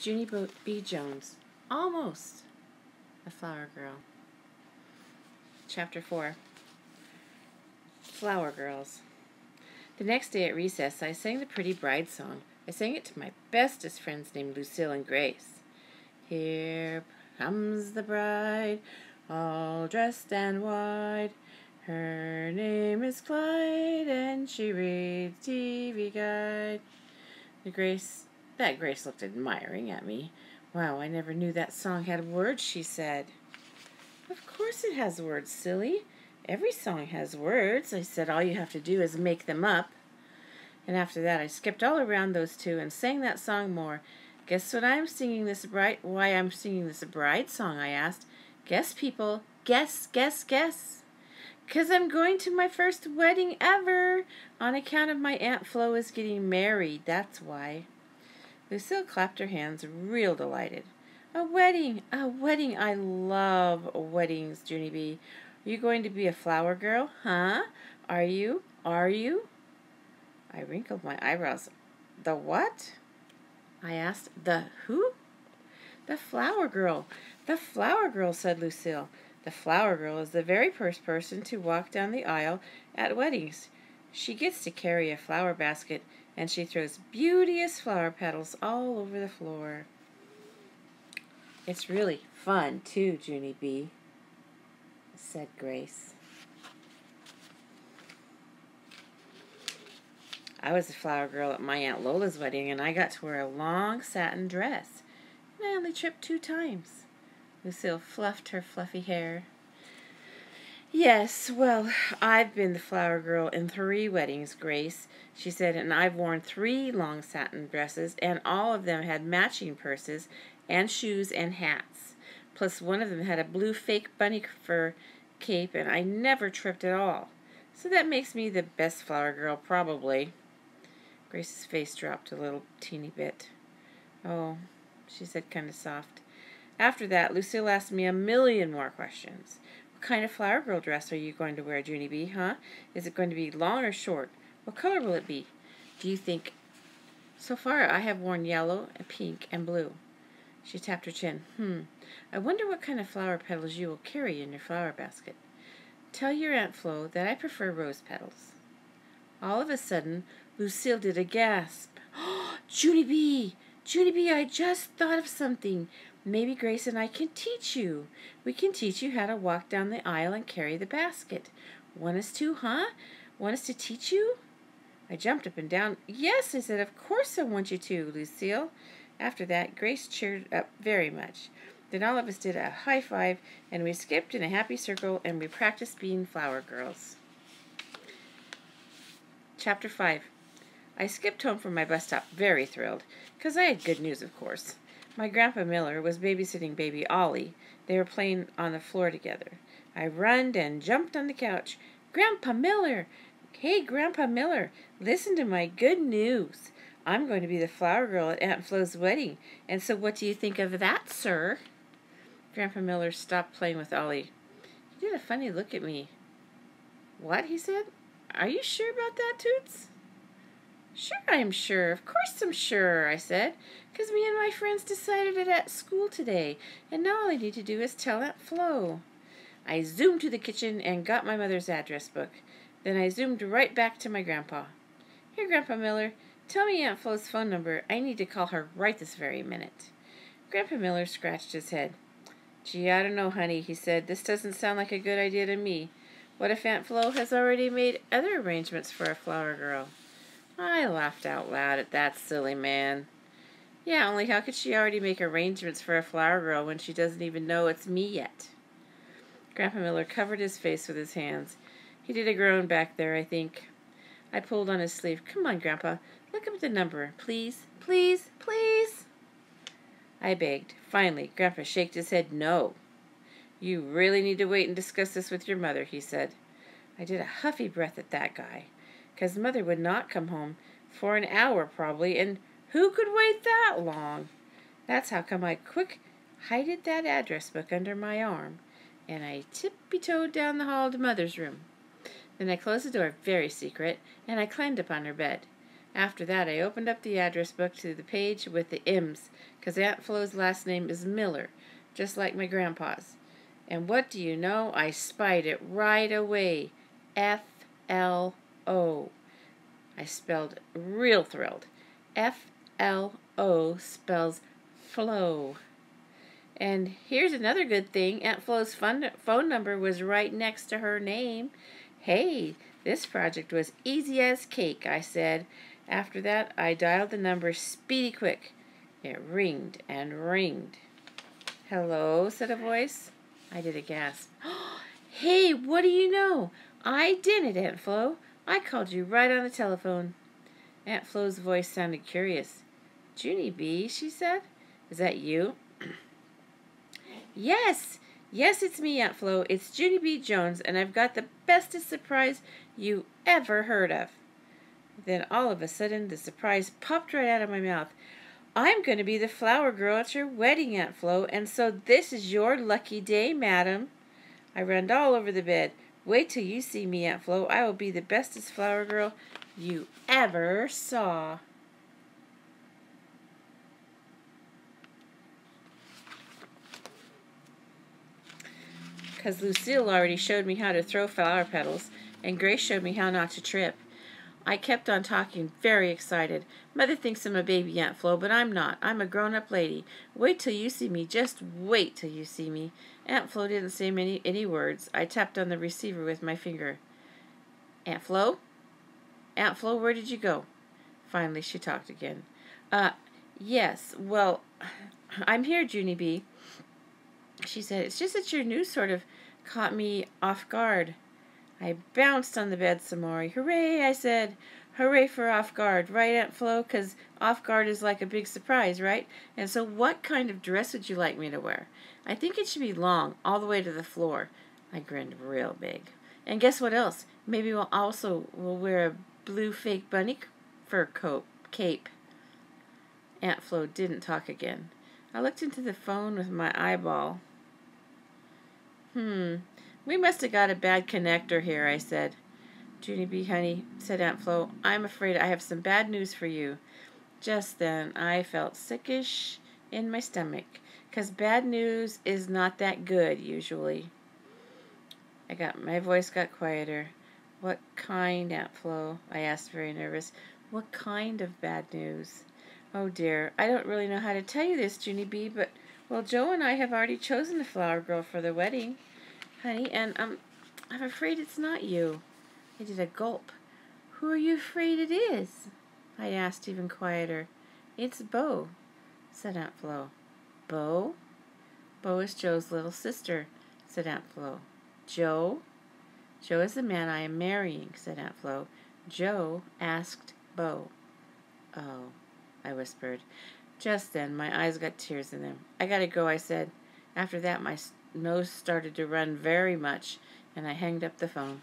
Junie B. Jones. Almost a Flower Girl. Chapter 4. Flower Girls. The next day at recess, I sang the Pretty Bride song. I sang it to my bestest friends named Lucille and Grace. Here comes the bride, all dressed and white. Her name is Clyde, and she reads TV Guide. Grace looked admiring at me. Wow, I never knew that song had words, she said. Of course it has words, silly. Every song has words, I said. All you have to do is make them up. And after that, I skipped all around those two and sang that song more. Guess why I'm singing this bride song, I asked. Guess, people. Guess. 'Cause I'm going to my first wedding ever. On account of my Aunt Flo is getting married, that's why. Lucille clapped her hands, real delighted. A wedding. I love weddings, Junie B. Are you going to be a flower girl? Huh? Are you? I wrinkled my eyebrows. The what? I asked. The who? The flower girl. The flower girl, said Lucille. The flower girl is the very first person to walk down the aisle at weddings. She gets to carry a flower basket, and she throws beauteous flower petals all over the floor. It's really fun, too, Junie B., said Grace. I was a flower girl at my Aunt Lola's wedding, and I got to wear a long satin dress. And I only tripped 2 times. Lucille fluffed her fluffy hair. Yes, well, I've been the flower girl in 3 weddings, Grace, she said, and I've worn 3 long satin dresses, and all of them had matching purses and shoes and hats. Plus one of them had a blue fake bunny fur cape, and I never tripped at all. So that makes me the best flower girl, probably. Grace's face dropped a little teeny bit. Oh, she said kind of soft. After that, Lucille asked me a million more questions. What kind of flower girl dress are you going to wear, Junie B., huh? Is it going to be long or short? What color will it be? Do you think... So far, I have worn yellow, and pink, and blue. She tapped her chin. I wonder what kind of flower petals you will carry in your flower basket. Tell your Aunt Flo that I prefer rose petals. All of a sudden, Lucille did a gasp. Junie B! I just thought of something. Maybe Grace and I can teach you. We can teach you how to walk down the aisle and carry the basket. Want us to, huh? Want us to teach you? I jumped up and down. Yes, I said, of course I want you to, Lucille. After that, Grace cheered up very much. Then all of us did a high five, and we skipped in a happy circle, and we practiced being flower girls. Chapter 5. I skipped home from my bus stop very thrilled, 'cause I had good news, of course. My Grandpa Miller was babysitting baby Ollie. They were playing on the floor together. I runned and jumped on the couch. Grandpa Miller! Hey, Grandpa Miller, listen to my good news. I'm going to be the flower girl at Aunt Flo's wedding, and so what do you think of that, sir? Grandpa Miller stopped playing with Ollie. He did a funny look at me. What? He said. Are you sure about that, Toots? Sure, I'm sure. Of course I'm sure, I said, 'cause me and my friends decided it at school today, and now all I need to do is tell Aunt Flo. I zoomed to the kitchen and got my mother's address book. Then I zoomed right back to my grandpa. Here, Grandpa Miller, tell me Aunt Flo's phone number. I need to call her right this very minute. Grandpa Miller scratched his head. Gee, I don't know, honey, he said. This doesn't sound like a good idea to me. What if Aunt Flo has already made other arrangements for a flower girl? I laughed out loud at that silly man. Yeah, only how could she already make arrangements for a flower girl when she doesn't even know it's me yet? Grandpa Miller covered his face with his hands. He did a groan back there, I think. I pulled on his sleeve. Come on, Grandpa, look up the number, please, please, please. I begged. Finally, Grandpa shook his head no. You really need to wait and discuss this with your mother, he said. I did a huffy breath at that guy, 'cause Mother would not come home for an hour probably, and who could wait that long? That's how come I quick hided that address book under my arm, and I tippy-toed down the hall to Mother's room. Then I closed the door very secret, and I climbed up on her bed. After that, I opened up the address book to the page with the M's, because Aunt Flo's last name is Miller, just like my grandpa's. And what do you know? I spied it right away. F-L-O. I spelled real thrilled. F-L-O spells flow. And here's another good thing. Aunt Flo's phone number was right next to her name. Hey, this project was easy as cake, I said. After that, I dialed the number speedy quick. It ringed and ringed. Hello, said a voice. I did a gasp. Hey, what do you know? I did it, Aunt Flo. I called you right on the telephone. Aunt Flo's voice sounded curious. Junie B., she said. Is that you? Yes, it's me, Aunt Flo. It's Junie B. Jones, and I've got the bestest surprise you ever heard of. Then all of a sudden, the surprise popped right out of my mouth. I'm going to be the flower girl at your wedding, Aunt Flo, and so this is your lucky day, madam. I ran all over the bed. Wait till you see me, Aunt Flo. I will be the bestest flower girl you ever saw. Because Lucille already showed me how to throw flower petals, and Grace showed me how not to trip. I kept on talking, very excited. Mother thinks I'm a baby, Aunt Flo, but I'm not. I'm a grown-up lady. Wait till you see me. Just wait till you see me. Aunt Flo didn't say any words. I tapped on the receiver with my finger. Aunt Flo? Aunt Flo, where did you go? Finally, she talked again. Yes, well, I'm here, Junie B. She said, it's just that your news sort of caught me off guard. I bounced on the bed some more. Hooray, I said. Hooray for off guard, right, Aunt Flo? 'Cause off guard is like a big surprise, right? And so what kind of dress would you like me to wear? I think it should be long, all the way to the floor. I grinned real big. And guess what else? Maybe we'll wear a blue fake bunny fur cape. Aunt Flo didn't talk again. I looked into the phone with my eyeball. We must have got a bad connector here, I said. Junie B., honey, said Aunt Flo, I'm afraid I have some bad news for you. Just then, I felt sickish in my stomach, 'cause bad news is not that good, usually. My voice got quieter. What kind, Aunt Flo? I asked, very nervous. What kind of bad news? Oh, dear, I don't really know how to tell you this, Junie B., but, well, Joe and I have already chosen the flower girl for the wedding, honey, and I'm afraid it's not you. I did a gulp. Who are you afraid it is? I asked, even quieter. It's Bo, said Aunt Flo. Bo? Bo is Joe's little sister, said Aunt Flo. Joe? Joe is the man I am marrying, said Aunt Flo. Joe asked Bo. Oh, I whispered. Just then, my eyes got tears in them. I gotta go, I said. After that, my nose started to run very much, and I hanged up the phone.